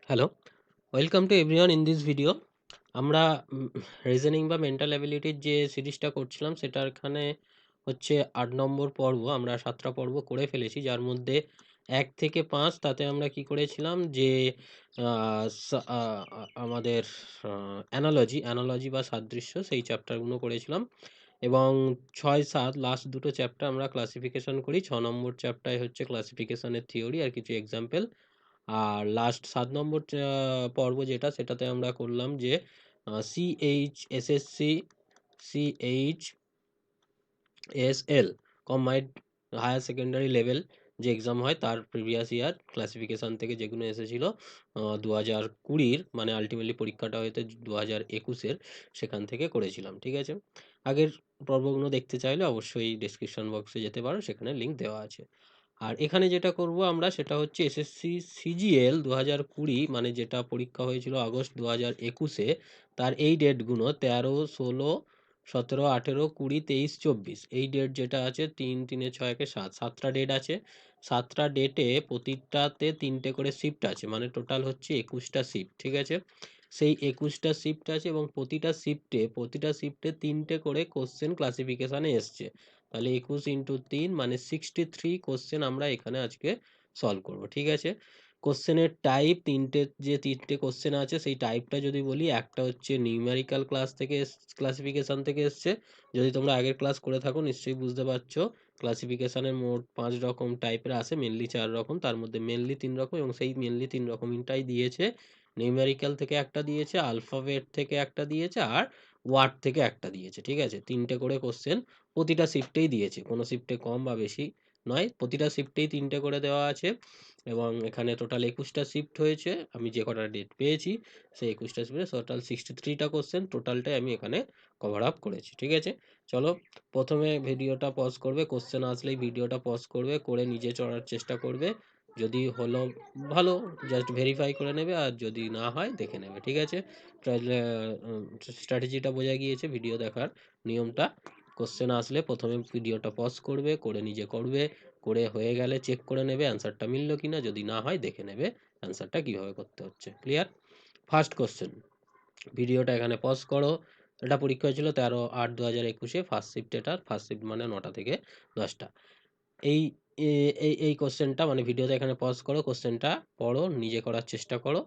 Hello, welcome to everyone in this video. আমরা reasoning বা mental অ্যাবিলিটির যে সিরিজটা করছিলাম সেটার এখানে হচ্ছে ৮ নম্বর পর্ব। আমরা ৭টা পর্ব করে ফেলেছি, যার মধ্যে ১ থেকে ৫ তাতে আমরা কি করেছিলাম যে আমাদের অ্যানালজি বা সাদৃশ্য সেই চ্যাপ্টারগুলো করেছিলাম, এবং ৬-৭ লাস্ট দুটো চ্যাপ্টার আমরা ক্লাসিফিকেশন করি। ৬ নম্বর চ্যাপ্টারে হচ্ছে ক্লাসিফিকেশনের থিওরি আর কিছু এক্সাম্পল। আর লাস্ট ৭ নম্বর পর্ব যেটা, সেটাতে আমরা করলাম যে CHSSC, CHSL combined higher secondary level যে এক্সাম হয় তার প্রিভিয়াস ইয়ার ক্লাসিফিকেশান থেকে যেগুলো এসেছিল 2020-র, মানে আলটিমেটলি পরীক্ষাটা হয়তো 2021-এর, সেখান থেকে করেছিলাম। ঠিক আছে, আগের পর্বগুলো দেখতে চাইলে অবশ্যই ডেসক্রিপশন বক্সে যেতে পারো, সেখানে লিঙ্ক দেওয়া আছে। আর এখানে যেটা করব আমরা সেটা হচ্ছে এসএসসি সিজিএল 2020, মানে যেটা পরীক্ষা হয়েছিল আগস্ট 2021-এ, তার এই ডেটগুলো 13, 16, 17, 18, 20, 23, 24, এই ডেট যেটা আছে 3, 3, 6, 7, 7টা ডেট আছে। 7টা ডেটে প্রতিটাতে 3টে করে শিফট আছে, মানে টোটাল হচ্ছে 21টা শিফট। ঠিক আছে, সেই 21টা শিফট আছে এবং প্রতিটা শিফটে 3টে করে কোশ্চেন ক্লাসিফিকেশানে এসছে। তাহলে 21 × 3 মানে 63 কোশ্চেন আমরা এখানে আজকে সলভ করব। ঠিক আছে, কোশ্চেনের টাইপ তিনটে কোশ্চেন আছে, সেই টাইপটা যদি বলি, একটা হচ্ছে নিউমেরিক্যাল ক্লাসিফিকেশন থেকে এসছে। যদি তোমরা আগের ক্লাস করে থাকো নিশ্চয়ই বুঝতে পারছো, ক্লাসিফিকেশনের মোট 5 রকম টাইপের আছে, মেনলি 4 রকম, তার মধ্যে মেনলি 3 রকম, এবং সেই মেনলি 3 রকমটাই দিয়েছে। নিউমেরিক্যাল থেকে একটা দিয়েছে, আলফাবেট থেকে একটা দিয়েছে, আর ওয়ার্ড থেকে একটা দিয়েছে। ঠিক আছে, 3টে করে কোশ্চেন প্রতিটা শিফটেই দিয়েছে, কোনো শিফটে কম বা বেশি নয়, প্রতিটা শিফটেই 3টে করে দেওয়া আছে। এবং এখানে টোটাল 21টা শিফট হয়েছে, আমি যে কটা ডেট পেয়েছি সেই 21টা শিফটে টোটাল 63টা কোশ্চেন টোটালটাই আমি এখানে কভার আপ করেছি। ঠিক আছে, চলো প্রথমে ভিডিওটা পজ করবে, কোশ্চেন আসলেই ভিডিওটা পজ করবে, করে নিজে চড়ার চেষ্টা করবে। যদি হলো ভালো, জাস্ট ভেরিফাই করে নেবে, আর যদি না হয় দেখে নেবে। ঠিক আছে, স্ট্র্যাটেজিটা বোঝা গিয়েছে ভিডিও দেখার নিয়মটা। কোশ্চেন আসলে প্রথমে ভিডিওটা পজ করবে, করে নিজে করবে, করে হয়ে গেলে চেক করে নেবে অ্যান্সারটা মিললো কিনা, যদি না হয় দেখে নেবে অ্যান্সারটা কিভাবে করতে হচ্ছে। ক্লিয়ার? ফার্স্ট কোশ্চেন, ভিডিওটা এখানে পজ করো। এটা পরীক্ষা হয়েছিল 13/8/2021-এ, ফার্স্ট শিফট। এটা ফার্স্ট শিফট মানে 9টা থেকে 10টা। এই এই কোশ্চেনটা, মানে ভিডিওটা এখানে পজ করো, কোশ্চেনটা পড়ো, নিজে করার চেষ্টা করো,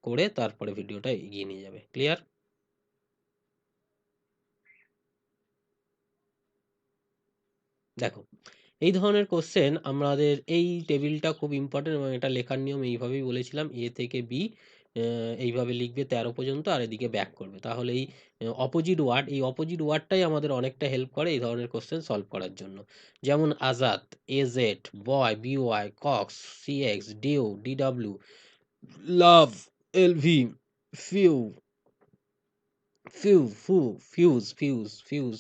করে তারপরে ভিডিওটা এগিয়ে নিয়ে যাবে। ক্লিয়ার? দেখো, এই ধরনের কোশ্চেন আমাদের, এই টেবিলটা খুব ইম্পর্টেন্ট, এবং এটা লেখার নিয়ম এইভাবেই বলেছিলাম, এ থেকে বি এইভাবে লিখবে 13 পর্যন্ত, আর এদিকে ব্যাক করবে। তাহলে এই অপোজিট ওয়ার্ডটাই আমাদের অনেকটা হেল্প করে এই ধরনের কোশ্চেন সলভ করার জন্য। যেমন Azad, AZ, boy, BY, cox, CX, dew, DW, love, LV, few, fuse,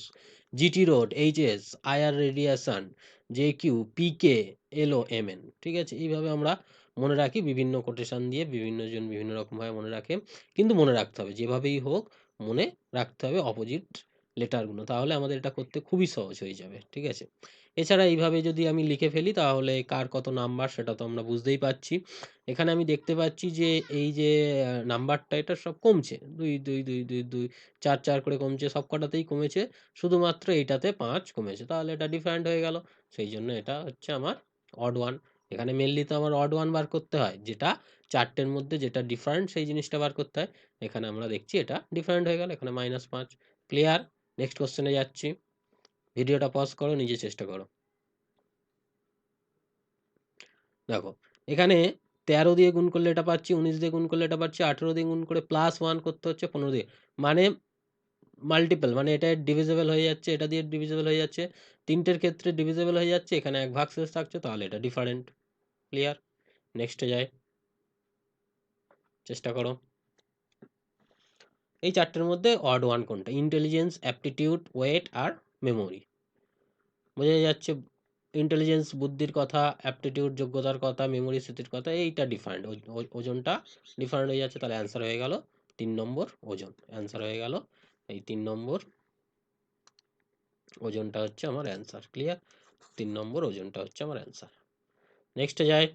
GT road, HS, IR radiation, J Q, PK, LO, MN. ঠিক আছে, এইভাবে আমরা মনে রাখি, বিভিন্ন কোটেশন দিয়ে বিভিন্ন জন বিভিন্ন রকমভাবে মনে রাখে, কিন্তু মনে রাখতে হবে যেভাবেই হোক, মনে রাখতে হবে অপোজিট লেটারগুলো, তাহলে আমাদের এটা করতে খুবই সহজ হয়ে যাবে। ঠিক আছে, এছাড়া এইভাবে যদি আমি লিখে ফেলি তাহলে কার কত নাম্বার সেটা তো আমরা বুঝতেই পারছি। এখানে আমি দেখতে পাচ্ছি যে এই যে নাম্বারটা, এটা সব কমছে, 2 2 2 2 2, 4 4 করে কমছে, সব কটাতেই কমেছে, শুধুমাত্র এইটাতে 5 কমেছে, তাহলে এটা ডিফারেন্ট হয়ে গেল। সেই জন্য এটা হচ্ছে আমার অড ওয়ান। এখানে মেনলি তো আমার অড ওয়ান বার করতে হয়, যেটা 4টের মধ্যে যেটা ডিফারেন্ট সেই জিনিসটা বার করতে হয়। এখানে আমরা দেখছি এটা ডিফারেন্ট হয়ে গেল, এখানে -5। ক্লিয়ার? নেক্সট কোশ্চেনে যাচ্ছি, ভিডিওটা পজ করো, নিজে চেষ্টা করো। দেখো, এখানে 13 দিয়ে গুণ করলে এটা পাচ্ছি, 19 দিয়ে গুণ করলে এটা পাচ্ছি, 18 দিয়ে গুণ করে +1 করতে হচ্ছে 15 দিয়ে, মানে মাল্টিপল, মানে এটা ডিভিজিবল হয়ে যাচ্ছে, এটা দিয়ে ডিভিজিবল হয়ে যাচ্ছে, 3টের ক্ষেত্রে ডিভিজিবল হয়ে যাচ্ছে, এখানে এক ভাগ শেষ থাকছে, তাহলে এটা ডিফারেন্ট। ক্লিয়ার? নেক্সটে যায়, চেষ্টা করো। এই 4টের মধ্যে অড ওয়ান কোনটা? ইন্টেলিজেন্স, অ্যাপটিটিউড, ওয়েট আর মেমোরি। বোঝা যাচ্ছে, ইন্টেলিজেন্স বুদ্ধির কথা, অ্যাপটিটিউড যোগ্যতার কথা, মেমোরি স্মৃতির কথা, এইটা ডিফারেন্ট, ওজনটা ডিফারেন্ট হয়ে যাচ্ছে, তাহলে অ্যান্সার হয়ে গেল 3 নম্বর ওজন। অ্যান্সার হয়ে গেল এই 3 নম্বর ওজনটা হচ্ছে আমার অ্যান্সার। ক্লিয়ার? 3 নম্বর ওজনটা হচ্ছে আমার অ্যান্সার। নেক্সটে যায়,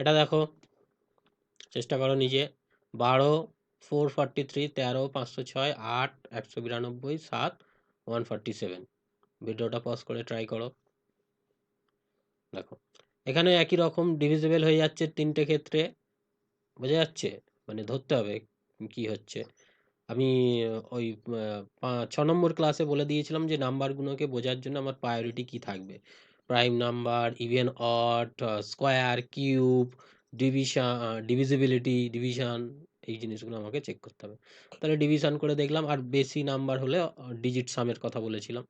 এটা দেখো, চেষ্টা করো নিজে। 12, 443, 13, 506, 8, 192, 7, 147। ভিডিওটা পজ করে ট্রাই করো। দেখো এখানে একই রকম ডিভিজিবল হয়ে যাচ্ছে তিনটে ক্ষেত্রে, বোঝা যাচ্ছে? মানে ধরতে হবে কি হচ্ছে। আমি ওই 6 নম্বর ক্লাসে বলে দিয়েছিলাম যে নাম্বারগুলোকে বোঝার জন্য আমার প্রায়োরিটি কি থাকবে। Prime number, even odd, square, cube, division, divisibility, division, এই জিনিসগুলো আমাকে চেক করতে হবে। তাহলে ডিভিশন করে দেখলাম, আর বেশি নাম্বার হলে ডিজিট সামের কথা বলেছিলাম।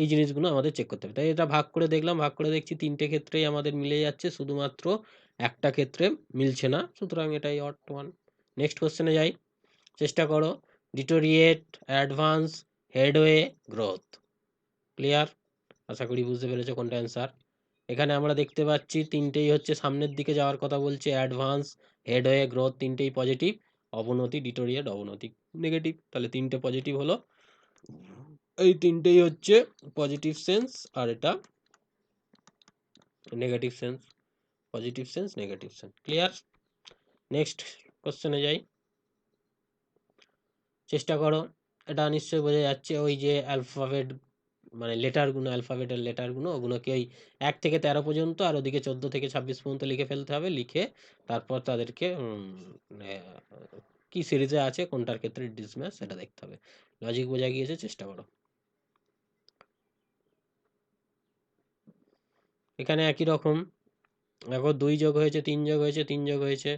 এই জিনিসগুলো আমাদের চেক করতে হবে। তাই এটা ভাগ করে দেখলাম, ভাগ করে দেখছি তিনটে ক্ষেত্রেই আমাদের মিলে যাচ্ছে, শুধুমাত্র একটা ক্ষেত্রে মিলছে না, সুতরাং এটাই অড ওয়ান। নেক্সট কোশ্চেনে যাই। চেষ্টা করো। Deteriorate, advance, headway, growth. Clear? আশা করি বুঝতে পেরেছো কোনটা অ্যান্সার। এখানে আমরা দেখতে পাচ্ছি তিনটেই হচ্ছে সামনের দিকে যাওয়ার কথা বলছে, অ্যাডভান্স, হেডওয়ে, গ্রোথ, তিনটেই পজিটিভ। অবনতি, ডিটোরিয়েট, অবনতি নেগেটিভ। তাহলে তিনটে পজিটিভ হলো, এই তিনটেই হচ্ছে পজিটিভ সেন্স, আর এটা negative sense. Positive sense, negative sense. Clear? Next কোশ্চেনে যাই। চেষ্টা করো। এটা নিশ্চয়ই বোঝা যাচ্ছে, ওই যে অ্যালফাবেট, মানে লেটারগুলো, অ্যালফাবেটের লেটারগুলো, ওগুলোকে ওই 1 থেকে 13 পর্যন্ত আর ওদিকে 14 থেকে 26 পর্যন্ত লিখে ফেলতে হবে। লিখে তারপর তাদেরকে কি সিরিজে আছে, কোনটার ক্ষেত্রে ডিসম্যাচ, সেটা দেখতে হবে। লজিক বোঝা গিয়েছে? চেষ্টা করো। এখানে একই রকম দেখো, 2 যোগ হয়েছে, 3 যোগ হয়েছে, 3 যোগ হয়েছে,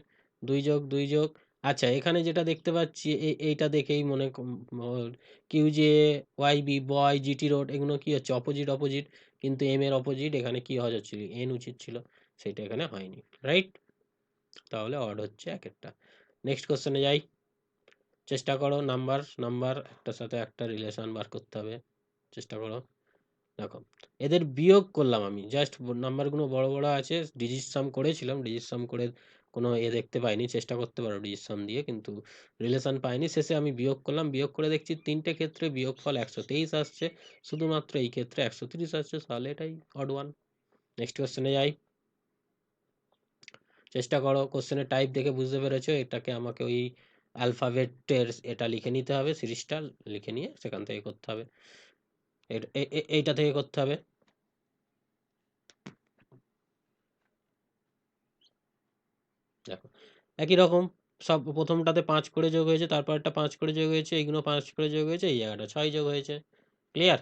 2 যোগ 2 যোগ। আচ্ছা, এখানে যেটা দেখতে পাচ্ছি এইটা দেখেই মনে কিউ জে, ওয়াই বি, বয়, জিটি রোড, এগুলো কি হচ্ছে, অপোজিট অপোজিট। কিন্তু এম এর অপোজিট এখানে কি হওয়া যাচ্ছিল, এন উচিত ছিল, সেটা এখানে হয়নি। রাইট? তাহলে অড হচ্ছে এক একটা। নেক্সট কোশ্চেনে যাই। চেষ্টা করো নাম্বার নাম্বার একটার সাথে একটা রিলেশন বার করতে হবে। চেষ্টা করো। দেখো এদের বিয়োগ করলাম আমি, জাস্ট নাম্বারগুলো বড় বড় আছে, ডিজিট সাম করেছিলাম, ডিজিট সাম করে কোনো দেখতে পাইনি। চেষ্টা করতে পারো ডিজিট সাম দিয়ে, কিন্তু রিলেশন পাইনি। শেষে আমি বিয়োগ করলাম, বিয়োগ করে দেখছি তিনটে ক্ষেত্রে বিয়োগফল 123 আসছে, শুধুমাত্র এই ক্ষেত্রে 130 আসছে, তাহলে এটাই অড ওয়ান। নেক্সট কোশ্চেনে যাই। চেষ্টা করো, কোশ্চেনের টাইপ দেখে বুঝতে পেরেছো, এটাকে আমাকে ওই অ্যালফাবেটের এটা লিখে নিতে হবে, সিরিজটা লিখে নিয়ে সেখান থেকে করতে হবে, এইটা থেকে করতে হবে। দেখো একই রকম, সব প্রথমটাতে 5 করে যোগ হয়েছে, তারপর একটা 5 করে যোগ হয়েছে, এইগুলো 5 করে যোগ হয়েছে, এই জায়গাটা 6 যোগ হয়েছে। ক্লিয়ার?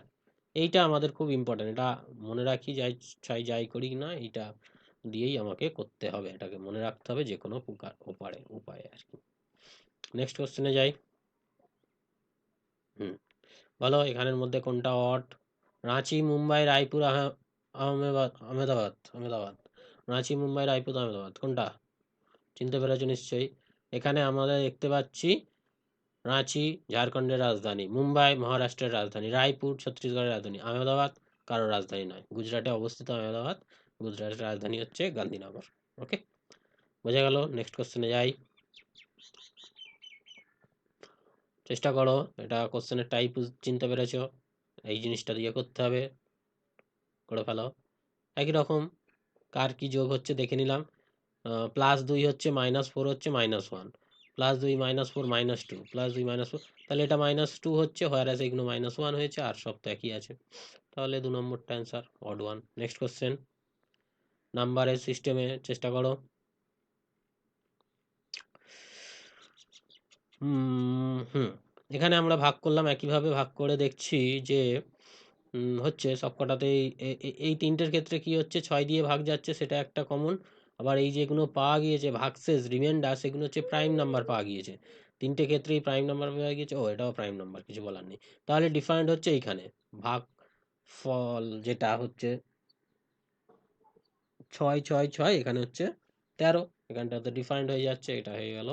এইটা আমাদের খুব ইম্পর্টেন্ট, এটা মনে রাখি, যাই চাই যাই করি না, এইটা দিয়েই আমাকে করতে হবে, এটাকে মনে রাখতে হবে যে কোনো উপায়ে আর কি। নেক্সট কোশ্চেনে যাই। হুম, বলো এখানের মধ্যে কোনটা অড। রাঁচি, মুম্বাই, রায়পুর, আহমেদাবাদ। রাঁচি, মুম্বাই, রায়পুর, আহমেদাবাদ, কোনটা? চিনতে পেরেছো নিশ্চয়ই। এখানে আমরা দেখতে পাচ্ছি রাঁচি ঝাড়খণ্ডের রাজধানী, মুম্বাই মহারাষ্ট্রের রাজধানী, রায়পুর ছত্তিশগড়ের রাজধানী, আহমেদাবাদ কারোর রাজধানী নয়, গুজরাটে অবস্থিত আহমেদাবাদ, গুজরাটের রাজধানী হচ্ছে গান্ধীনগর। ওকে, বোঝা গেল? নেক্সট কোশ্চেনে যাই। চেষ্টা করো, এটা কোশ্চেনের টাইপ চিনতে পেরেছো, এই জিনিসটা দিয়ে করতে হবে, করে ফেলো। একই রকম, কার কি যোগ হচ্ছে দেখে নিলাম। +2 হচ্ছে, -4 হচ্ছে, -1, +2 -4 -2, +2 -4, তাহলে এটা -2 হচ্ছে, হোয়ারাস এগুলো -1 হয়েছে, আর সব তো একই আছে, তাহলে 2 নম্বরটা answer, odd one. Next question, নাম্বারের সিস্টেমে চেষ্টা করো। হুম, এখানে আমরা ভাগ করলাম, একইভাবে ভাগ করে দেখছি যে হচ্ছে সবকটাতেই এই তিনটের ক্ষেত্রে কি হচ্ছে, 6 দিয়ে ভাগ যাচ্ছে, সেটা একটা কমন। আবার এই যেগুলো পাওয়া গিয়েছে ভাগশেষ রিমাইন্ডার, সেগুলো হচ্ছে প্রাইম নাম্বার পাওয়া গিয়েছে, তিনটে ক্ষেত্রেই প্রাইম নাম্বার পাওয়া গিয়েছে। ও, এটাও প্রাইম নাম্বার, কিছু বলার নেই। তাহলে ডিফারেন্ট হচ্ছে এইখানে ভাগ ফল, যেটা হচ্ছে 6 6 6, এখানে হচ্ছে 13, এখানটাতে ডিফারেন্ট হয়ে যাচ্ছে, এটা হয়ে গেল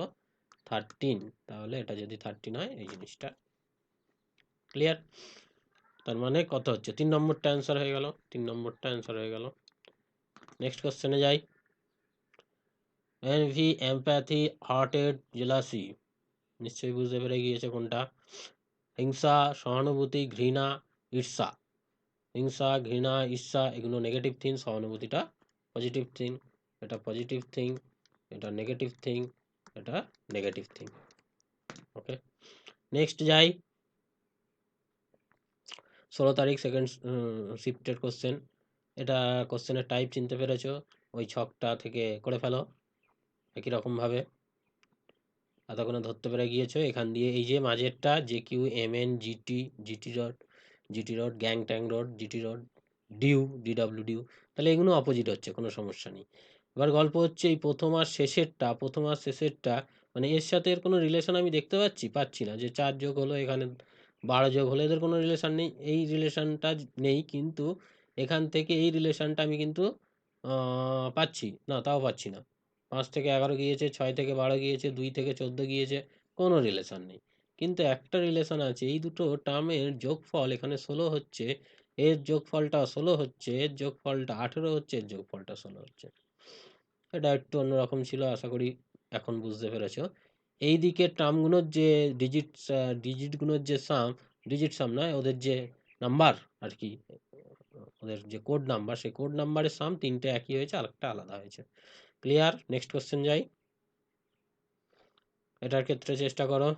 13। তাহলে এটা যদি 13 হয়, এই জিনিসটা ক্লিয়ার। তার মানে কত হচ্ছে, 3 নম্বরটা অ্যান্সার হয়ে গেল, 3 নম্বরটা অ্যান্সার হয়ে গেল। নেক্সট কোশ্চেনে যাই। এনভি, এমপ্যাথি, হার্টেড, জেলাসি, নিশ্চয়ই বুঝতে পেরে গিয়েছে কোনটা। হিংসা, সহানুভূতি, ঘৃণা, ঈর্ষা। হিংসা, ঘৃণা, ঈর্ষা এগুলো নেগেটিভ থিং, সহানুভূতিটা পজিটিভ থিং। এটা পজিটিভ থিং, এটা নেগেটিভ থিং, এটা নেগেটিভ থিং। ওকে, নেক্সট যাই। 16 তারিখ সেকেন্ড শিফটের কোশ্চেন। এটা কোশ্চেনের টাইপ চিনতে পেরেছো, ওই ছকটা থেকে করে ফেলো একই রকমভাবে। এতক্ষণে ধরতে পেরে গিয়েছো। এখান দিয়ে এই যে মাঝেরটা J Q M N GT, GT rod gang tang rod, GT rod dew, DW dew, তাহলে এগুলো অপোজিট হচ্ছে, কোনো সমস্যা নেই। এবার গল্প হচ্ছে এই প্রথম আর শেষেরটা, মানে এর সাথে এর কোনো রিলেশন আমি দেখতে পাচ্ছি না, যে 4 যোগ হলো এখানে 12 যোগ হলো, এদের কোনো রিলেশন নেই, এই রিলেশনটা নেই, কিন্তু এখান থেকে এই রিলেশনটা আমি কিন্তু পাচ্ছি না, তাও পাচ্ছি না। 5 থেকে 11 গিয়েছে, 6 থেকে 12 গিয়েছে, 2 থেকে 14 গিয়েছে, কোনো রিলেশন নেই। কিন্তু একটা রিলেশন আছে, এই দুটো টার্মের যোগফল এখানে 16 হচ্ছে, এর যোগফলটা 16 হচ্ছে, এর যোগফলটা 18 হচ্ছে, এর যোগফলটা 16 হচ্ছে। এটা একটু অন্যরকম ছিল, আশা করি এখন বুঝতে পেরেছো। এই দিকের টার্মগুলোর যে ডিজিটগুলোর যে ডিজিট সাম নয়, ওদের যে নাম্বার আর কি, ওদের যে কোড নাম্বার, সেই কোড নাম্বারের সাম তিনটে একই হয়েছে, আরেকটা আলাদা হয়েছে। ক্লিয়ার? নেক্সট কোশ্চেন যাই। এটার ক্ষেত্রে চেষ্টা করো।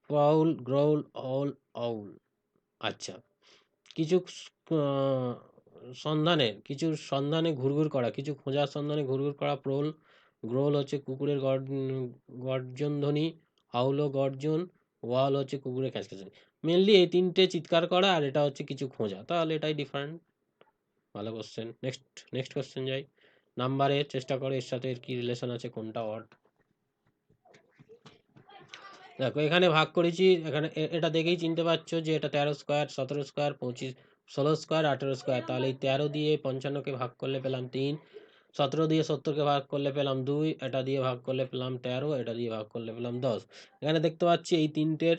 পাউল গ্রৌল অল আউল। আচ্ছা, কিছু সন্ধানে ঘুরঘুর করা, কিছু খোঁজার সন্ধানে ঘুরঘুর করা প্রৌল। গ্রৌল হচ্ছে কুকুরের গর্জন ধ্বনি, হাউলো গর্জন, ওয়াল হচ্ছে কুকুরের ক্যাচক্যাচানি। মেনলি এই তিনটে চিৎকার করা, আর এটা হচ্ছে কিছু খোঁজা, তাহলে এটাই ডিফারেন্ট। ভালো কোশ্চেন। নেক্সট কোশ্চেন যাই। নাম্বারের চেষ্টা করো এর সাথে এর কি রিলেশন আছে, কোনটা ওয়ার্ড। দেখো এখানে ভাগ করেছি, এখানে এটা দেখেই চিনতে পারছো যে এটা 13 স্কোয়ার, 17 স্কোয়ার, 25, 16 স্কোয়ার, 18 স্কোয়ার। তাহলে এই 13 দিয়ে 55কে ভাগ করলে পেলাম 3, 17 দিয়ে 70কে ভাগ করলে পেলাম 2, এটা দিয়ে ভাগ করলে পেলাম 13, এটা দিয়ে ভাগ করলে পেলাম 10। এখানে দেখতে পাচ্ছি এই তিনটের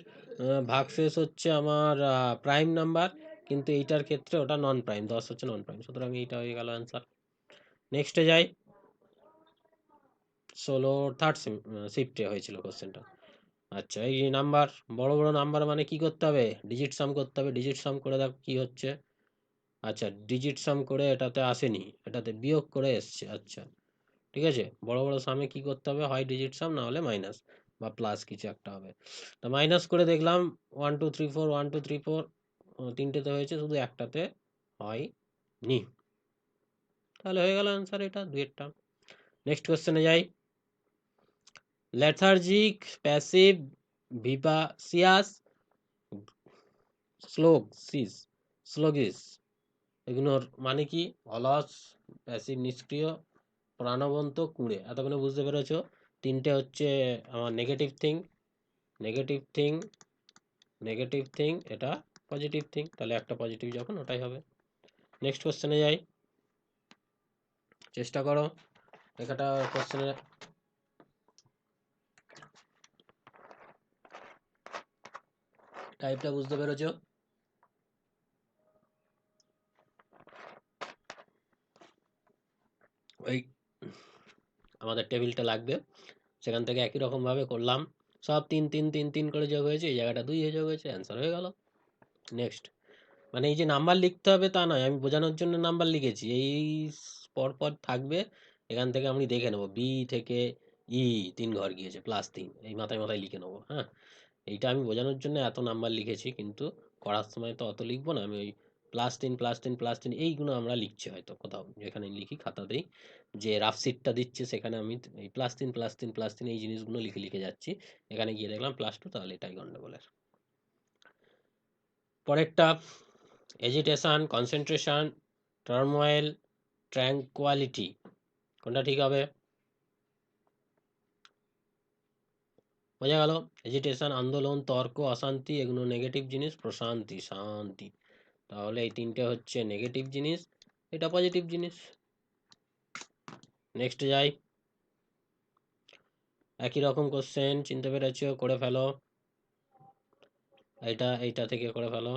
ভাগশেষ হচ্ছে আমার প্রাইম নাম্বার, কিন্তু এইটার ক্ষেত্রে ওটা নন প্রাইম, 10 হচ্ছে নন প্রাইম, সুতরাং এইটা হয়ে গেল অ্যান্সার। নেক্সটে যাই। 16 থার্ড শিফটে হয়েছিল কোশ্চেনটা। আচ্ছা, এই নাম্বার, বড় বড় নাম্বার মানে কি করতে হবে, ডিজিট সাম করতে হবে। ডিজিট সাম করে দেখো কি হচ্ছে। আচ্ছা, ডিজিট সাম করে এটাতে আসেনি, এটাতে বিয়োগ করে এসছে। আচ্ছা ঠিক আছে, বড় বড় সামে কি করতে হবে, হয় ডিজিট সাম, না হলে মাইনাস বা প্লাস কিছু একটা হবে। তো মাইনাস করে দেখলাম 1 2 3 4, 1 2 3 4, তিনটেতে হয়েছে, শুধু একটাতে হয়নি। তাহলে হয়ে গেল অ্যান্সার এটা, দুইয়েরটা। নেক্সট কোশ্চেনে যাই। লেথার্জিক, প্যাসিভ, ভিভাসিয়াস, স্লোগিস, এগুলোর মানে কি? অলস, প্যাসিভ নিষ্ক্রিয়, প্রাণবন্ত, কুঁড়ে। এতক্ষণে বুঝতে পেরেছ। তিনটে হচ্ছে আমার negative thing, negative thing, negative thing, এটা পজিটিভ থিং, তাহলে একটা পজিটিভ যখন ওটাই হবে। নেক্সট কোশ্চেনে যাই, চেষ্টা করো একটা কোশ্চেনের টাইপটা বুঝতে পেরেছ। ওই আমাদের টেবিলটা লাগবে, সেখান থেকে একই রকম ভাবে করলাম, সব 3 3 3 3 করে যোগ হয়েছে, এই জায়গাটা 2 হয়ে যোগ হয়েছে, অ্যান্সার হয়ে গেল। নেক্সট, মানে এই যে নাম্বার লিখতে হবে তা নয়, আমি বোঝানোর জন্য নাম্বার লিখেছি, এই পর পর থাকবে, এখান থেকে আমি দেখে নেবো বি থেকে ই 3 ঘর গিয়েছে, +3, এই মাথায় মাথায় লিখে নেবো। হ্যাঁ, এইটা আমি বোঝানোর জন্য এত নাম্বার লিখেছি, কিন্তু করার সময় তো অত লিখবো না, আমি ওই +3 +3 +3 এইগুলো আমরা লিখছি হয়তো কোথাও, যেখানে লিখি খাতাতেই, যে রাফশিটটা দিচ্ছে সেখানে আমি এই +3 +3 +3 এই জিনিসগুলো লিখে লিখে যাচ্ছি, এখানে গিয়ে দেখলাম +2, তাহলে এটাই গন্ডগোলের। পরেরটা, এজিটেশন, কনসেন্ট্রেশন, টার্মোয়েল, ট্র্যাঙ্কুয়ালিটি, কোনটা ঠিক হবে? বোঝা গেল? এজিটেশন আন্দোলন, তর্ক, অশান্তি, এগুলো নেগেটিভ জিনিস, প্রশান্তি শান্তি, তাহলে এই তিনটে হচ্ছে নেগেটিভ জিনিস, এটা পজিটিভ জিনিস। নেক্সট যাই। একই রকম কোশ্চেন চিনতে পেরেছো, করে ফেলো। এইটা থেকে করে ফেলো।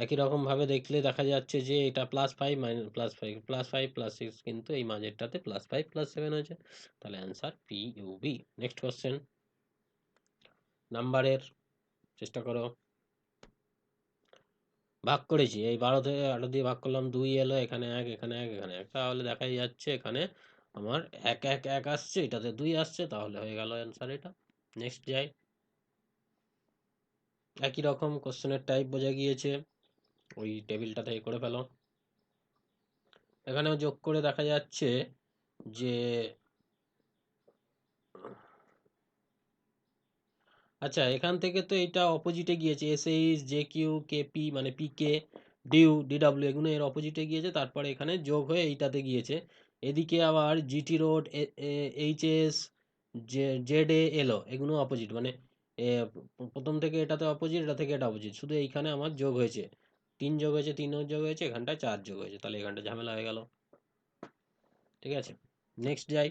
একই রকম ভাবে দেখলে দেখা যাচ্ছে যে এটা +5 +5 +5 +6, কিন্তু এই মাঝেরটাতে +5 +7 হয়েছে, তাহলে অ্যান্সার PUB। নেক্সট কোশ্চেন, নাম্বারের চেষ্টা করো। ভাগ করেছি, এই 12 থেকে 18 দিয়ে ভাগ করলাম, 2 এলো, এখানে 1, এখানে 1, এখানে 1, তাহলে দেখাই যাচ্ছে এখানে আমার 1 1 1 আসছে, এটাতে 2 আসছে, তাহলে হয়ে গেল অ্যান্সার এটা। নেক্সট যাই। একই রকম কোশ্চেনের টাইপ বোঝা গিয়েছে, ওই টেবিলটা থেকে করে ফেলো। এখানেও যোগ করে দেখা যাচ্ছে যে আচ্ছা, এখান থেকে তো এটা অপোজিটে গিয়েছে, এসএইচ জে কিউ কেপি মানে পিকে ডিউ ডিডাব্লিউ এগুলো এর অপোজিটে গিয়েছে, তারপরে এখানে যোগ হয়ে এইটাতে গিয়েছে। এদিকে আবার জিটি রোড এইচএস জেড এ এলো, এগুলো অপোজিট, মানে প্রথম থেকে এটাতে অপোজিট, এটা থেকে এটা অপোজিট, শুধু এইখানে আমার যোগ হয়েছে, 3 যোগ হয়েছে, 3 যোগ হয়েছে, এখানটায় 4 যোগ হয়েছে, তাহলে এখানটা ঝামেলা হয়ে গেল। ঠিক আছে, নেক্সট যাই।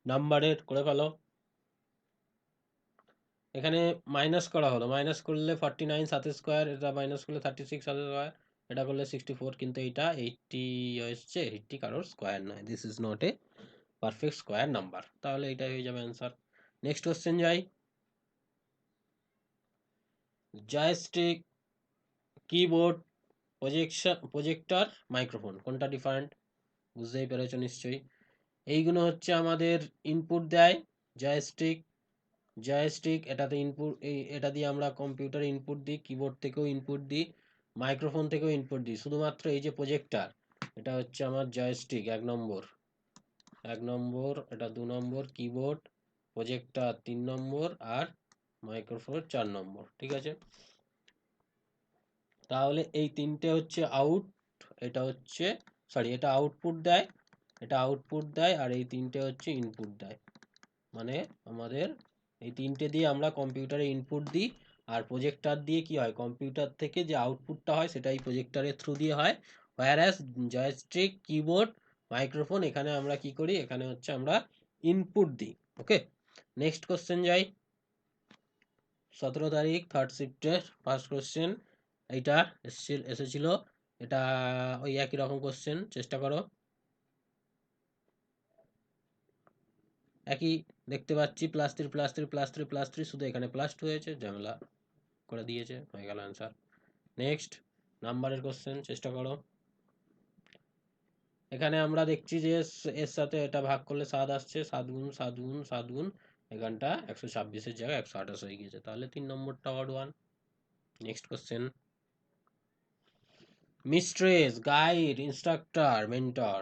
নাম্বারের করে ফেলো। এখানে মাইনাস করা হলো, মাইনাস করলে 49 সাথে স্কোয়ার, এটা মাইনাস করলে 36 সাথে স্কোয়ার, এটা করলে 64, কিন্তু এটা 80 এসছে, 80 কারোর স্কোয়ার নয়, this is not a perfect square number, তাহলে এটাই হয়ে যাবে অ্যান্সার। নেক্সট কোশ্চেন যাই। জয়স্টিক, কিবোর্ড, প্রজেক্টর, মাইক্রোফোন কোনটা ডিফারেন্ট, বুঝতেই পেরেছো নিশ্চয়ই। এইগুলো হচ্ছে আমাদের ইনপুট দেয়। জয়স্টিক, এটাতে ইনপুট, এটা দিয়ে আমরা কম্পিউটারে ইনপুট দিই, কিবোর্ড থেকেও ইনপুট দিই, মাইক্রোফোন থেকেও ইনপুট দিই, শুধুমাত্র এই যে প্রজেক্টর, এটা হচ্ছে আমার জয়স্টিক 1 নম্বর, এটা 2 নম্বর, কিবোর্ড প্রজেক্টর 3 নম্বর, আর মাইক্রোফোন 4 নম্বর। ঠিক আছে, তাহলে এই তিনটে হচ্ছে আউট, এটা হচ্ছে সরি, এটা আউটপুট দেয়, এটা আউটপুট দেয়, আর এই তিনটে হচ্ছে ইনপুট দেয়, মানে আমাদের এই তিনটে দিয়ে আমরা কম্পিউটারে ইনপুট দিই, আর প্রজেক্টর দিয়ে কি হয়, কম্পিউটার থেকে যে আউটপুটটা হয় সেটা এই প্রজেক্টরের থ্রু দিয়ে হয়, হোয়ারাস জয়স্টিক, কিবোর্ড, মাইক্রোফোন, এখানে আমরা কি করি, এখানে হচ্ছে আমরা ইনপুট দিই। ওকে, নেক্সট কোশ্চেন যাই। 17 তারিখ থার্ড শিফটের ফার্স্ট কোশ্চেন, এইটা এসেছিল, এটা ওই একই রকম কোশ্চেন, চেষ্টা করো। একই দেখতে পাচ্ছি, +3 +3 +3 +3, শুধু এখানে +2 হয়েছে, ঝামেলা করে দিয়েছে, হয়ে গেল অ্যান্সার। নেক্সট নাম্বারের কোশ্চেন, চেষ্টা করো। এখানে আমরা দেখছি যে এর সাথে এটা ভাগ করলে 7 আসছে, 7 গুণ 7 গুণ 7 গুণ, এখানটা 126-এর জায়গায় 128 হয়ে গিয়েছে, তাহলে 3 নম্বরটা odd one. Next question. Mistress, guide, instructor, mentor,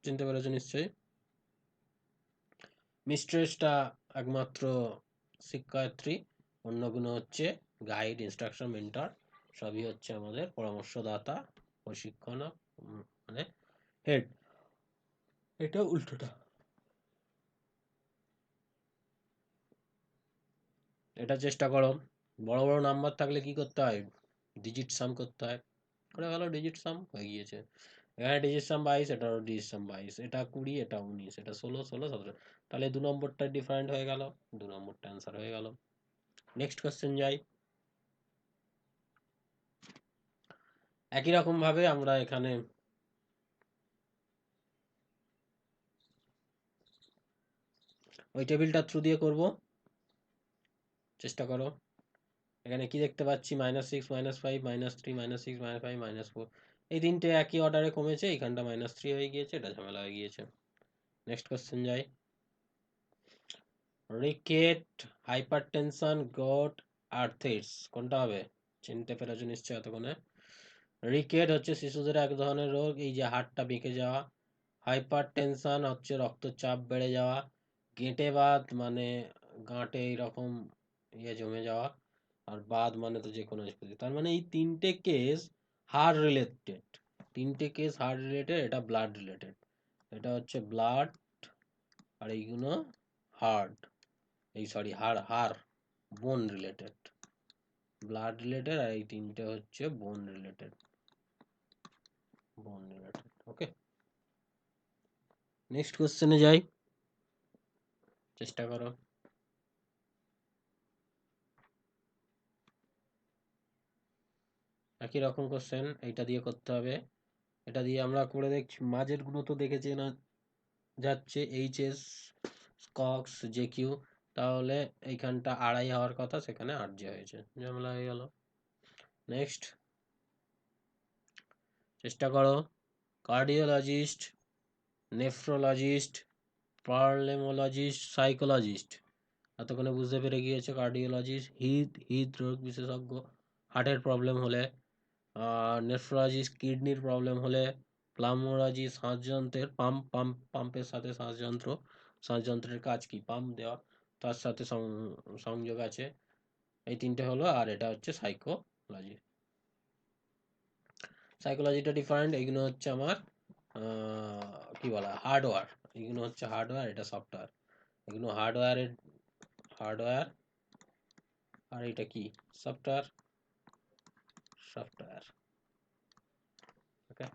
চিনতে পেরেছো নিশ্চয়ই। মিস্ট্রেসটা একমাত্র শিক্ষার্থী, অন্যগুলো হচ্ছে গাইড, ইনস্ট্রাকশন, মেন্টর, সবই হচ্ছে আমাদের পরামর্শদাতা, প্রশিক্ষণ, মানে হেড, এটা উল্টোটা। এটা চেষ্টা করো। বড় বড় নাম্বার থাকলে কি করতে হয়, ডিজিট সাম করতে হয়, করে গেল, ডিজিট সাম হয়ে গিয়েছে, এখানে ডিজিট সাম 22, এটারও ডিজিট সাম 22, এটা 20, এটা 19, এটা 16, 16, 17, তাহলে 2 নম্বরটা ডিফারেন্ট হয়ে গেল, 2 নম্বরটা অ্যান্সার হয়ে গেল। নেক্সট কোশ্চেন যাই। একই রকম ভাবে আমরা এখানে ওই টেবিলটা থ্রু দিয়ে করব, চেষ্টা করো। এখানে কি দেখতে পাচ্ছি, -6, -5, -3, -6, -5, -4, এই তিনটে একই অর্ডারে কমেছে, এইখানটা -3 হয়ে গিয়েছে, এটা ঝামেলা হয়ে গিয়েছে। নেক্সট কোশ্চেন যাই। রিকেট, হাইপারটেনশন, গট, আর্থ্রাইটিস কোনটা হবে, চিনতে পেরেছো নিশ্চয় এতক্ষণে। রিকেট হচ্ছে শিশুদের এক ধরনের রোগ, এই যে হাড়টা বেঁকে যাওয়া। হাইপারটেনশন হচ্ছে রক্তচাপ বেড়ে যাওয়া। গেঁটে বাত মানে গাঁটে এইরকম ইয়ে জমে যাওয়া। আর বাত মানে তো যে কোনো স্পেসিফিক, তার মানে এই তিনটে কেস হার্ট রিলেটেড, তিনটে কেস হার্ট রিলেটেড, এটা ব্লাড রিলেটেড, এটা হচ্ছে ব্লাড, আর এইগুলো হার্ট, এই সরি হাড়, বোন রিলেটেড, ব্লাড রিলেটেড, আর এই তিনটে হচ্ছে বোন রিলেটেড, ওকে। নেক্সট কোশ্চেনে যাই, চেষ্টা করো। একই রকম কোশ্চেন, এইটা দিয়ে করতে হবে, এটা দিয়ে আমরা করে দেখছি, মাঝের গুলো তো দেখেছি না, যাচ্ছে এইচএস, কক্স, জেকিউ, তাহলে এইখানটা আড়াই হওয়ার কথা, সেখানে 8 যে হয়েছে, ঝামেলা হয়ে গেল। নেক্সট চেষ্টা করো। Cardiologist, nephrologist, pulmonologist, psychologist. এতক্ষণে বুঝতে পেরে গিয়েছে কার্ডিওলজিস্ট হৃদরোগ বিশেষজ্ঞ, হার্টের প্রবলেম হলে, নেফ্রোলজিস্ট কিডনির প্রবলেম হলে, প্লামোলজি শ্বাসযন্ত্রের পাম্পের সাথে শ্বাসযন্ত্রের কাজ কি, পাম্প দেওয়া, তার সাথে সংযোগ আছে। এই তিনটে হলো, আর এটা হচ্ছে সাইকোলজি। সাইকোলজিটা ডিফারেন্ট, এইগুলো হচ্ছে আমার কি বলা হার্ডওয়্যার, এইগুলো হচ্ছে হার্ডওয়্যার, এটা সফটওয়্যার। এগুলো হার্ডওয়্যার আর এটা কি সফটওয়্যার। ওকে,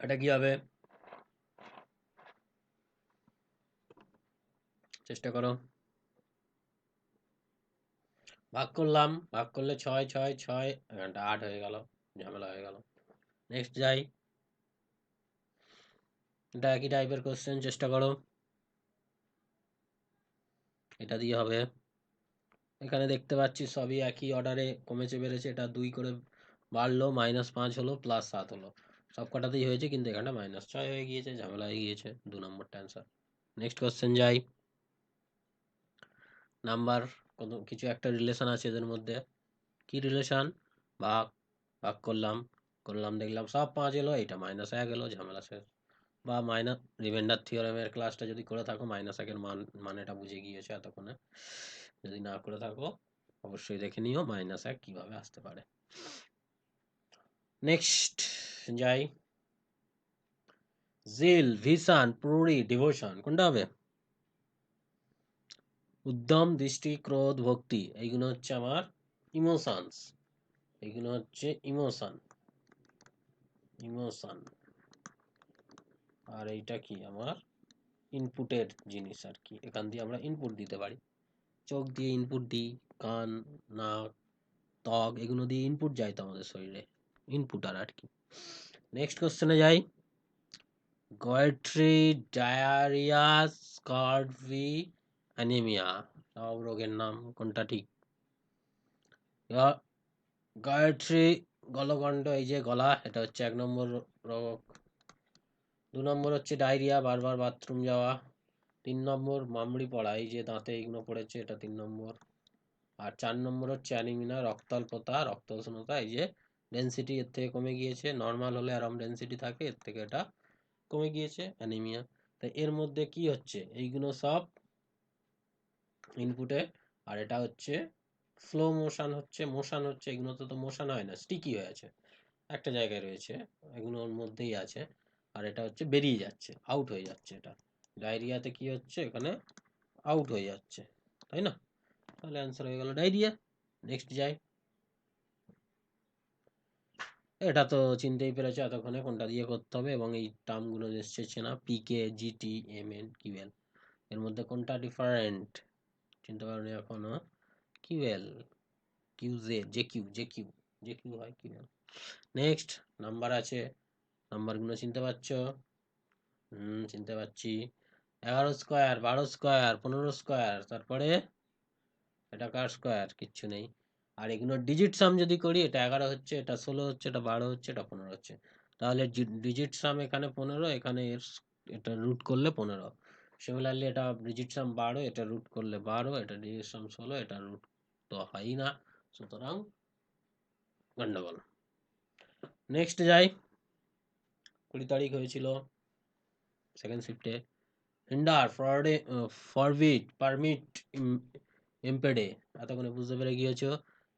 এটা কি হবে, চেষ্টা করো। ভাগ করলাম, ভাগ করলে 6 6 6, এখানটা 8 হয়ে গেল, ঝামেলা হয়ে গেল। নেক্সট যাই, এটা একই টাইপের কোশ্চেন, চেষ্টা করো। এটা দিয়ে হবে। এখানে দেখতে পাচ্ছি সবই একই অর্ডারে কমেছে বেড়েছে, এটা 2 করে বাড়লো, -5 হলো, +7 হলো, সব কটাতেই হয়েছে, কিন্তু এখানটা -6 হয়ে গিয়েছে, ঝামেলা হয়ে গিয়েছে। 2 নম্বরটা অ্যান্সার। নেক্সট কোশ্চেন যাই। নাম্বার, কিছু একটা রিলেশন আছে এদের মধ্যে, কি রিলেশন, ভাগ, ভাগ করলাম, দেখলাম সব 5 এলো, এটা -1 এলো, ঝামেলা শেষ। বা রিমাইন্ডার থিওরেমের ক্লাসটা যদি করে থাকো, -1 এর মানেটা বুঝে গিয়েছো এতক্ষণে। যদি না করে থাকো অবশ্যই দেখে নিও -1 কিভাবে আসতে পারে। নেক্সট যাই। জিল, ভিশন, প্রুরি, ডিভোশন, কোনটা হবে? উদ্যম, দৃষ্টি, ক্রোধ, ভক্তি, এইগুলো হচ্ছে আমার ইমোশনস, এইগুলো হচ্ছে ইমোশন। আর এইটা কি আমার ইনপুটের জিনিস আর কি, এখান দিয়ে আমরা ইনপুট দিতে পারি, চোখ দিয়ে ইনপুট দিই, কান, নাক, ত্বক, এগুলো দিয়ে ইনপুট যায় তো আমাদের শরীরে, ইনপুটার আর কি। নেক্সট কোশ্চেনে যাই। গয়েট্রি, ডায়রিয়া, স্কারভি, অ্যানিমিয়া, সব রোগের নাম, কোনটা ঠিক? গয়েট্রি, গলগণ্ড, এই যে গলা, এটা হচ্ছে 1 নম্বর রোগ। 2 নম্বর হচ্ছে ডায়রিয়া, বারবার বাথরুম যাওয়া। 3 নম্বর মামড়ি পড়া, এই যে দাঁতে এইগুলো পড়েছে, এটা 3 নম্বর। আর 4 নম্বর হচ্ছে অ্যানিমিনা, রক্তাল্পতা, রক্ত উষ্ণতা, এই যে ডেন্সিটি এর থেকে কমে গিয়েছে, নর্মাল হলে আরাম ডেন্সিটি থাকে, এর থেকে এটা কমে গিয়েছে, অ্যানিমিয়া। তাই এর মধ্যে কি হচ্ছে, এইগুলো সব ইনপুটে, আর এটা হচ্ছে ফ্লো মোশন হচ্ছে, এগুলো তো মোশন হয় না, স্টিকি হয়ে আছে, একটা জায়গায় রয়েছে, এগুলোর মধ্যেই আছে, আর এটা হচ্ছে বেরিয়ে যাচ্ছে, আউট হয়ে যাচ্ছে। এটা ডায়রিয়াতে কি হচ্ছে, এখানে আউট হয়ে যাচ্ছে, তাই না? তাহলে অ্যান্সার হয়ে গেল ডায়রিয়া। নেক্সট যাই। এটা তো চিনতেই পেরেছো এতক্ষণে কোনটা দিয়ে করতে হবে, এবং এই টার্মগুলো এসেছে না, পিকে, জিটি, এমএন, কিউএল, এর মধ্যে কোনটা ডিফারেন্ট চিনতে পারোনি এখনো? কিউএল, কিউজে, জে কিউ হয় কিউএল। নেক্সট নাম্বার আছে, নাম্বারগুলো চিনতে পারছো? চিনতে পারছি। 11 স্কোয়ার, 12 স্কোয়ার, 15 স্কোয়ার, তারপরে এটা কার স্কোয়ার, কিচ্ছু নেই। আর এগুলো ডিজিট সাম যদি করি, এটা 11 হচ্ছে, এটা 16 হচ্ছে, এটা 12 হচ্ছে, এটা 15 হচ্ছে। তাহলে ডিজিট সাম এখানে 15, এখানে এটা রুট করলে 15। সিমিলারলি এটা ডিজিট সাম 12, এটা রুট করলে 12, এটা ডিজিট সাম 16, এটা রুট তো হয়ই না, সুতরাং গন্ডগোল। নেক্সট যাই। 20 তারিখ হয়েছিল সেকেন্ড শিফটে। হিন্ডার, ফরবিট, পারমিট, ইম্পেডে, এতক্ষণে বুঝতে পেরে গিয়েছো।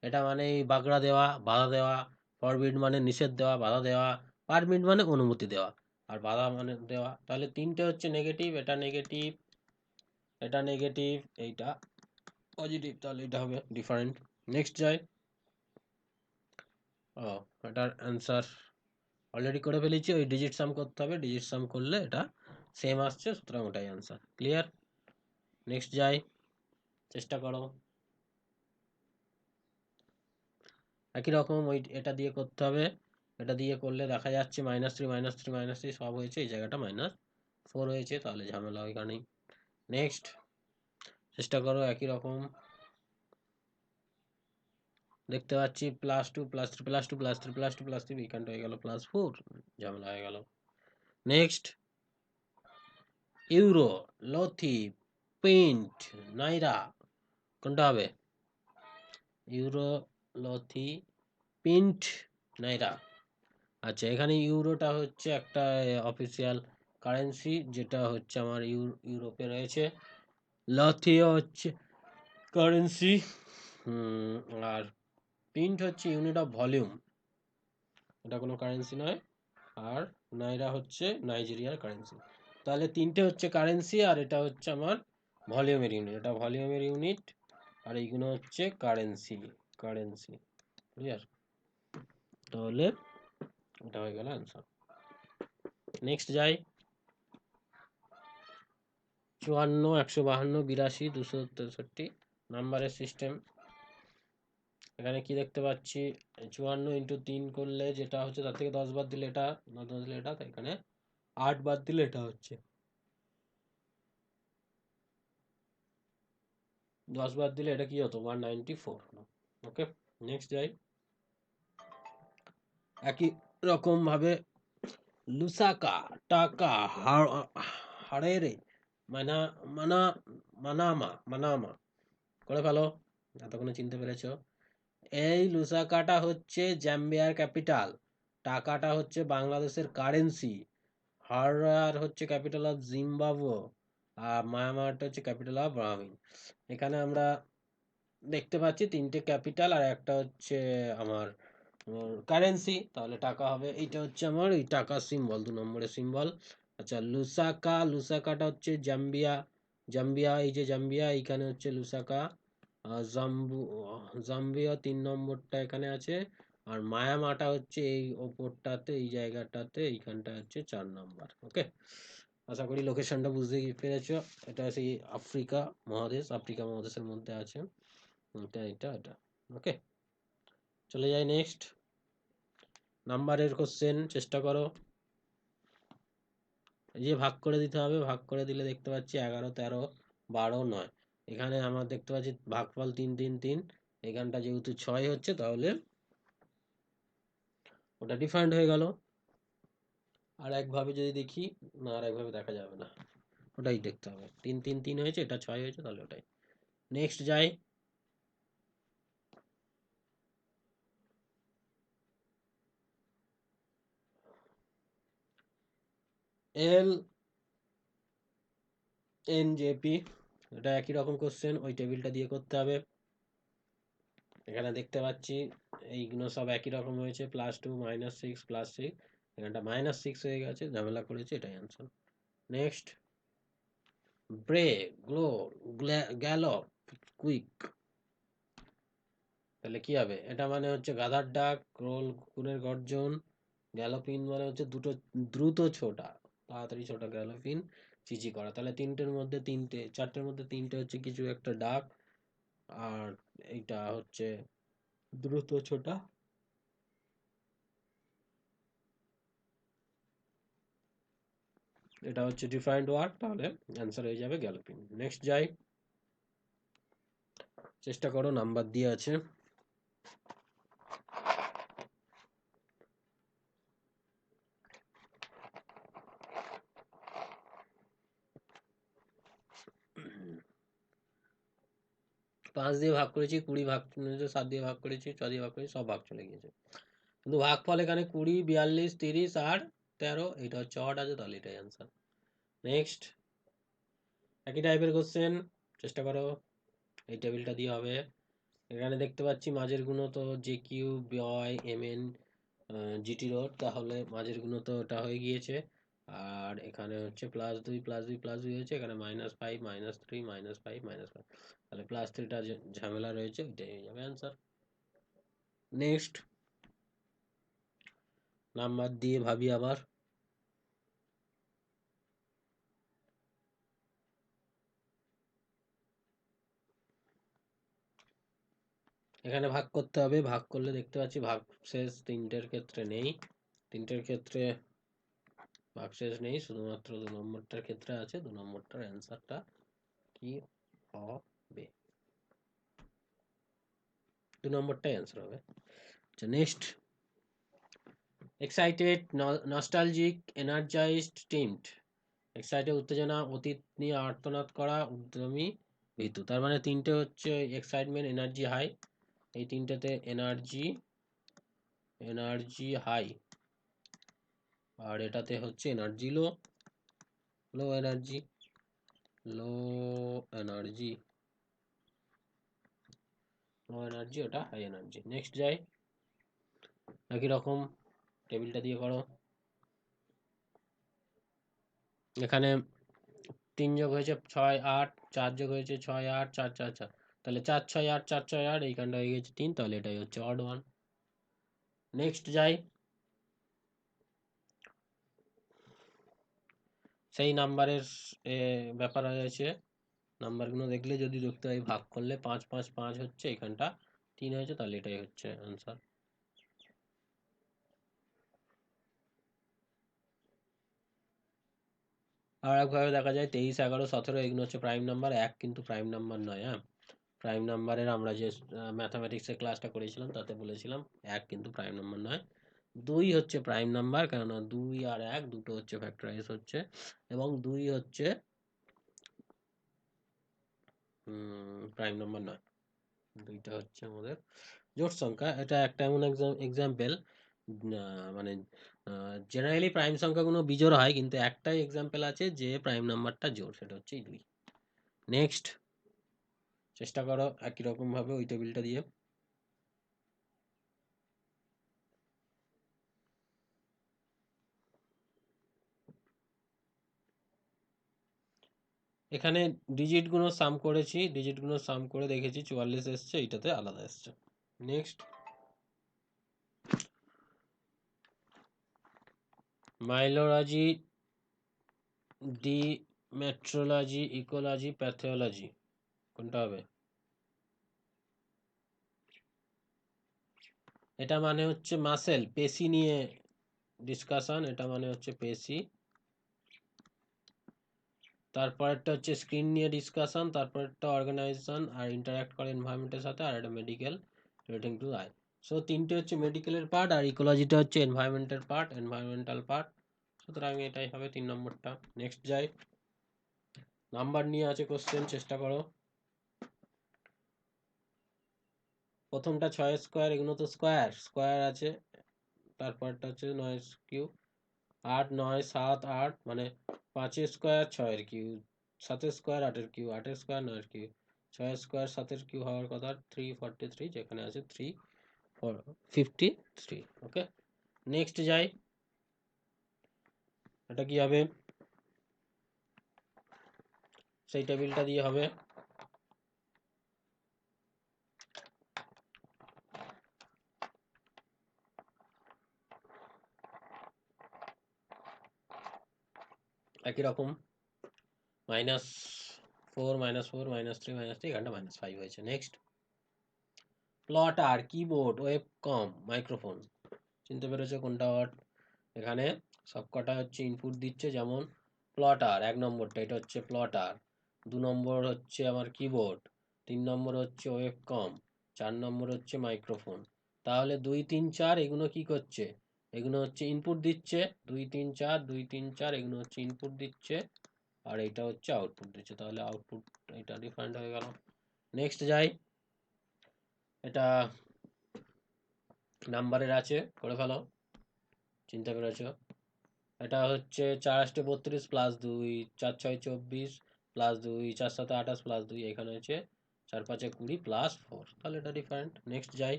এটা মানে বাগড়া দেওয়া, বাধা দেওয়া, ফরবিট মানে নিষেধ দেওয়া, বাধা দেওয়া, পারমিট মানে অনুমতি দেওয়া, আর বাধা মানে দেওয়া। তাহলে তিনটে হচ্ছে নেগেটিভ, এটা নেগেটিভ, এটা নেগেটিভ, এইটা পজিটিভ, তাহলে এটা হবে ডিফারেন্ট। নেক্সট যাই। ও, এটার অ্যান্সার অলরেডি করে ফেলেছি, ওই ডিজিট সাম করতে হবে, ডিজিট সাম করলে এটা সেম আসছে, সুতরাং ওটাই অ্যান্সার, ক্লিয়ার। নেক্সট যাই, চেষ্টা করো। একই রকম ওই এটা দিয়ে করতে হবে, এটা দিয়ে করলে দেখা যাচ্ছে -3 সব হয়েছে, এই জায়গাটা -4 হয়েছে, তাহলে ঝামেলা ওইখানেই। নেক্সট চেষ্টা করো একই রকম। দেখতে পাচ্ছি +2 +3 +2 +3 +2 +3, এইখানটা হয়ে গেল +4, ঝামেলা হয়ে গেল। নেক্সট ইউরো, লথি, পেন্ট, নাইরা, কোনটা হবে? ইউরো, লথি, পিন্ট, নাইরা। আচ্ছা, এখানে ইউরোটা হচ্ছে একটা অফিসিয়াল কারেন্সি, যেটা হচ্ছে আমার ইউরোপে রয়েছে। লথিও হচ্ছে কারেন্সি, আর পিন্ট হচ্ছে ইউনিট অফ ভলিউম, এটা কোনো কারেন্সি নয়। আর নাইরা হচ্ছে নাইজেরিয়ার কারেন্সি। তাহলে তিনটে হচ্ছে কারেন্সি, আর এটা হচ্ছে আমার ভলিউমের ইউনিট, এটা ভলিউমের ইউনিট, আর এইগুলো হচ্ছে কারেন্সি। Currency clear? তাহলে এটা হয়ে গেল অ্যান্সার। নেক্সট যাই। 54, 152, 82, 263 নাম্বারের সিস্টেম। এখানে কি দেখতে পাচ্ছি, 54 × 3 করলে যেটা হচ্ছে তার থেকে 10 বাদ দিলে এটা, 10 বাদ দিলে এটা, তাই এখানে 8 বাদ দিলে এটা হচ্ছে, 10 বাদ দিলে এটা কি হতো, 194। ওকে, নেক্সট যাই। একই রকম ভাবে লুসাকা, টাকা, হারেরে, মানা মানা মানামা করে ফেলো, এতক্ষণে চিনতে পেরেছো। এই লুসাকাটা হচ্ছে জাম্বিয়ার ক্যাপিটাল, টাকাটা হচ্ছে বাংলাদেশের কারেন্সি, হারার হচ্ছে ক্যাপিটাল অফ জিম্বাবুয়ে, আর মায়ামারটা হচ্ছে ক্যাপিটাল অফ ব্রাহ্মিন। এখানে আমরা দেখতে পাচ্ছি তিনটে ক্যাপিটাল আর একটা হচ্ছে আমার কারেন্সি, তাহলে টাকা হবে। এইটা হচ্ছে আমার এই টাকার সিম্বল, 2 নম্বরের সিম্বল। আচ্ছা, লুসাকা, লুসাকাটা হচ্ছে জাম্বিয়া, জাম্বিয়া, এই যে জাম্বিয়া, এইখানে হচ্ছে লুসাকা। জাম্বিয়া 3 নম্বরটা এখানে আছে, আর মায়ামাটা হচ্ছে এই ওপরটাতে, এই জায়গাটাতে, এইখানটা হচ্ছে 4 নম্বর। ওকে, আশা করি লোকেশনটা বুঝতে পেরেছো। এটা সেই আফ্রিকা মহাদেশ, আফ্রিকা মহাদেশের মধ্যে আছে এটা। ওকে, চলে যাই নেক্সট নাম্বারের কোশ্চেন। চেষ্টা করো, এই যে ভাগ করে দিতে হবে, ভাগ করে দিলে দেখতে পাচ্ছি 11, 13, 12, 9। এখানে আমার দেখতে পাচ্ছি ভাগফল 3 3 3, এখানটা যেহেতু 6 হচ্ছে, তাহলে ওটা ডিফারেন্ট হয়ে গেল। আর একভাবে যদি দেখি, না আর একভাবে দেখা যাবে না, ওটাই দেখতে হবে। 3 3 3 হয়েছে, এটা 6 হয়েছে, তাহলে ওটাই। নেক্সট যাই। LNJP, এটা একই রকম কোশ্চেন, ওই টেবিলটা দিয়ে করতে হবে। এখানে দেখতে পাচ্ছি এইগুলো সব একই রকম হয়েছে, +2 -6 +6, এখানটা -6 হয়ে গেছে, ঝামেলা করেছে, এটাই answer. Next, ব্রে, glow, gallop, quick, তাহলে কি হবে? এটা মানে হচ্ছে গাধার ডাক, ক্রোল কুকুরের গর্জন, গ্যালোপিন মানে হচ্ছে দুটো দ্রুত ছোটা, তাড়াতাড়ি ছোটা গ্যালোপিন, চিচি করা। তাহলে তিনটের মধ্যে তিনটে, চারটের মধ্যে তিনটে হচ্ছে কিছু একটা ডাক, আর এইটা হচ্ছে দ্রুত ছোটা, এটা হচ্ছে ডিফারেন্ট ওয়ার্ড, তাহলে অ্যান্সার হয়ে যাবে গ্যালোপিন। নেক্সট যাই। চেষ্টা করো, নাম্বার দিয়ে আছে। পাঁচ দিয়ে ভাগ করেছি, 20 ভাগ, 7 দিয়ে ভাগ করেছি, 6 দিয়ে ভাগ করেছি, সব ভাগ চলে গিয়েছে। কিন্তু ভাগফল এখানে 20, 42, 30 আর 13, এটা হচ্ছে অড আছে, তাহলে এটাই অ্যান্সার। নেক্সট, একই টাইপের কোশ্চেন, চেষ্টা করো। এই টেবিলটা দিয়ে হবে। এখানে দেখতে পাচ্ছি মাঝের গুণ তো JQ, BY, MN, GT road, তাহলে মাঝের গুণ তো ওটা হয়ে গিয়েছে। আর এখানে হচ্ছে +2 +2 +2 হয়েছে, এখানে -5 -3 -5 -5, তাহলে +3টা ঝামেলা রয়েছে, ওইটাই হয়ে যাবে অ্যান্সার। নেক্সট, নাম্বার দিয়ে ভাবি আবার। এখানে ভাগ করতে হবে, ভাগ করলে দেখতে পাচ্ছি ভাগশেষ তিনটের ক্ষেত্রে নেই, তিনটের ক্ষেত্রে ভাগশেষ নেই, শুধুমাত্র 2 নম্বরটার ক্ষেত্রে আছে। 2 নম্বরটার অ্যান্সারটা কি হবে? 2 নম্বরটাই অ্যান্সার হবে। আচ্ছা, next. Excited, nostalgic, energized, timid. Excited উত্তেজনা, অতীত নিয়ে আর্তনাদ করা, উদ্যমী, ভীতু। তার মানে তিনটে হচ্ছে এক্সাইটমেন্ট, এনার্জি হাই। এই তিনটেতে এনার্জি, এনার্জি হাই, আর এটাতে হচ্ছে energy low, low energy, low energy, low energy, ওটা হাই এনার্জি। নেক্সট যাই, একই রকম টেবিলটা দিয়ে করো। এখানে 3 যোগ হয়েছে 6 8, 4 যোগ হয়েছে 6 8, 4 4 4, তাহলে 4 6 8, 4 6 8, এইখানটা হয়ে গেছে 3, তাহলে এটাই হচ্ছে অড ওয়ান। নেক্সট যাই, সেই নাম্বারের ব্যাপার হয়েছে। নাম্বারগুলো দেখলে যদি দেখতে পাই ভাগ করলে 5 5 5 হচ্ছে, এখানটা 3 হয়েছে, তাহলে এটাই হচ্ছে আনসার। আর একভাবে দেখা যায় 23 11 17 এগুলো হচ্ছে প্রাইম নাম্বার। 1 কিন্তু প্রাইম নাম্বার নয়। হ্যাঁ, প্রাইম নাম্বারের আমরা যে ম্যাথামেটিক্সের ক্লাসটা করেছিলাম তাতে বলেছিলাম 1 কিন্তু প্রাইম নাম্বার নয়। 2 হচ্ছে প্রাইম নাম্বার, কেননা 2 আর 1 দুটো হচ্ছে ফ্যাক্টরাইজ হচ্ছে, এবং 2 হচ্ছে প্রাইম নাম্বার নয়। দুইটা হচ্ছে আমাদের জোট সংখ্যা। এটা একটা এমন এক্সাম্পল, মানে জেনারেলি প্রাইম সংখ্যাগুলো বিজোড় হয়, কিন্তু একটাই এক্সাম্পল আছে যে প্রাইম নাম্বারটা জোড়, সেটা হচ্ছে এই 2। নেক্সট, চেষ্টা করো একই রকম ভাবে ওই টেবিলটা দিয়ে। এখানে ডিজিট গুলো সাম করেছি, ডিজিট গুলো সাম করে দেখেছি 44 এসছে, এইটাতে আলাদা এসছে। নেক্সট, মাইলোলজি, ডিমেট্রোলজি, ইকোলজি, প্যাথোলজি, কোনটা হবে? এটা মানে হচ্ছে মাসেল, পেশি নিয়ে ডিসকাশন, এটা মানে হচ্ছে পেশি। তারপরেরটা হচ্ছে স্ক্রিন নিয়ে ডিসকাশন, তারপরেরটা অর্গানাইজেশন আর ইন্টারাক্ট করে এনভায়রনমেন্টের সাথে, আর এটা medical relating to I. So তিনটে হচ্ছে মেডিকেলের পার্ট, আর ইকোলজিটা হচ্ছে এনভায়রনমেন্টের পার্ট, এনভায়রনমেন্টাল পার্ট। সুতরাং এটাই হবে 3 নম্বরটা। নেক্সট যাই, নাম্বার নিয়ে আছে কোশ্চেন, চেষ্টা করো। প্রথমটা 6 স্কোয়ার, এগুলো তো স্কোয়ার স্কোয়ার আছে। তারপরটা হচ্ছে 9 কিউব, 8 9 7 8, মানে 5 square 6 cube, 7 square 8 cube, 8 square 9 cube, 6 square 7 cube হওয়ার কথা 343, যেখানে আছে 353। ওকে, নেক্সট যাই, এটা কি হবে? সেই টেবিলটা দিয়ে হবে। একই রকম, -4 -4 -3 -3, এখানটা -5 হয়েছে। Next, plotter, keyboard, webcam, microphone. চিনতে পেরেছো কোনটা ওয়ার্ড? এখানে সবকটা হচ্ছে ইনপুট দিচ্ছে, যেমন প্লটার 1 নম্বরটা, এটা হচ্ছে প্লটার। 2 নম্বর হচ্ছে আমার কিবোর্ড, 3 নম্বর হচ্ছে ওয়েবকম, 4 নম্বর হচ্ছে মাইক্রোফোন। তাহলে 2 3 4 এগুলো কি করছে? এগুলো হচ্ছে ইনপুট দিচ্ছে, 2 3 4 2 3 4 এগুলো হচ্ছে ইনপুট দিচ্ছে, আর এটা হচ্ছে আউটপুট দিচ্ছে। তাহলে আউটপুট এটা ডিফারেন্ট হয়ে গেল। নেক্সট যাই, এটা নাম্বারের আছে, করে ফেলো, চিন্তা পেরেছো? এটা হচ্ছে 4 8 32 প্লাস 2, 4 6 24 প্লাস 2, 4 7 28 প্লাস 2, এখানে হচ্ছে 4 5 20 প্লাস 4, তাহলে এটা ডিফারেন্ট। নেক্সট যাই,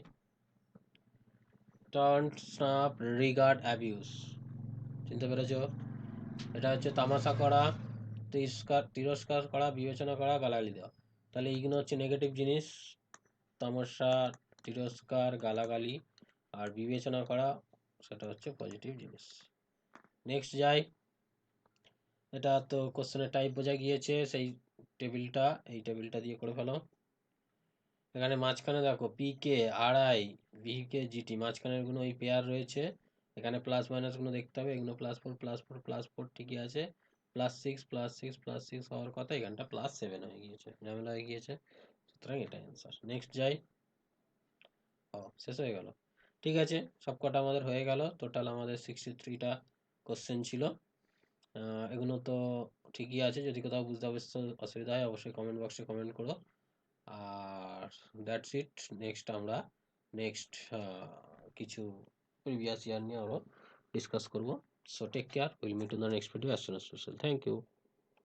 টন্ট স্নাপ, রিগার্ড, অ্যাবিউস। চিনতে পেরেছো? এটা হচ্ছে তামাশা করা, তিরস্কার তিরস্কার করা, বিবেচনা করা, গালাগালি দেওয়া। তাহলে এইগুলো হচ্ছে নেগেটিভ জিনিস, তামাশা, তিরস্কার, গালাগালি আর বিবেচনা করা, সেটা হচ্ছে পজিটিভ জিনিস। নেক্সট যাই, এটা তো কোশ্চেনের টাইপ বোঝা গিয়েছে, সেই টেবিলটা, এই টেবিলটা দিয়ে করে ফেলো। এখানে মাঝখানে দেখো পিকে, আরআই, ভিকে, জিটি, মাঝখানের গুলো ওই পেয়ার রয়েছে। এখানে প্লাস মাইনাস গুলো দেখতে হবে, এগুলো প্লাস ফোর ঠিকই আছে। +6 +6 +6 হওয়ার কথা, এখানটা +7 হয়ে গিয়েছে, ঝামেলা হয়ে গিয়েছে। সুতরাং এটাই অ্যান্সার। নেক্সট যাই। শেষ হয়ে গেল। ঠিক আছে, সব কটা আমাদের হয়ে গেল। টোটাল আমাদের 63টা কোশ্চেন ছিল। এগুলো তো ঠিকই আছে। যদি কোথাও বুঝতে অসুবিধা হয় অবশ্যই কমেন্ট বক্সে কমেন্ট করো। আর দ্যাটস ইট। আমরা নেক্সট কিছু প্রিভিয়াস ইয়ার নিয়ে আরো ডিসকাস করব। So take care, will meet in the next video as soon as possible. Thank you.